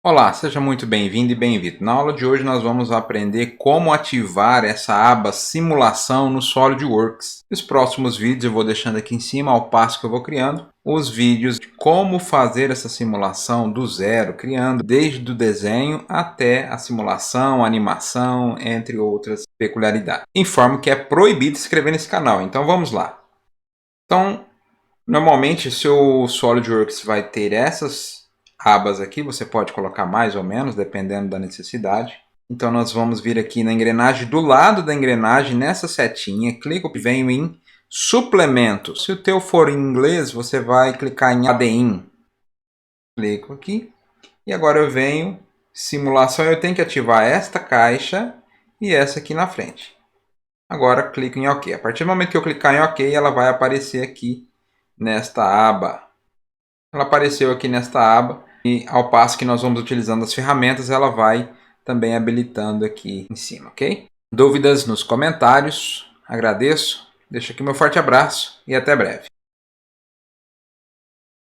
Olá, seja muito bem-vindo e bem-vindo. Na aula de hoje nós vamos aprender como ativar essa aba Simulação no SolidWorks. Nos próximos vídeos eu vou deixando aqui em cima, ao passo que eu vou criando, os vídeos de como fazer essa simulação do zero, criando desde o desenho até a simulação, a animação, entre outras peculiaridades. Informo que é proibido escrever nesse canal, então vamos lá. Então, normalmente o seu SolidWorks vai ter essas abas aqui, você pode colocar mais ou menos, dependendo da necessidade. Então nós vamos vir aqui na engrenagem, do lado da engrenagem, nessa setinha, clico e venho em suplementos. Se o teu for em inglês, você vai clicar em Add-in. Clico aqui e agora eu venho simulação, eu tenho que ativar esta caixa e essa aqui na frente. Agora clico em OK. A partir do momento que eu clicar em OK, ela vai aparecer aqui nesta aba. Ela apareceu aqui nesta aba e ao passo que nós vamos utilizando as ferramentas, ela vai também habilitando aqui em cima, ok? Dúvidas nos comentários, agradeço, deixo aqui meu forte abraço e até breve.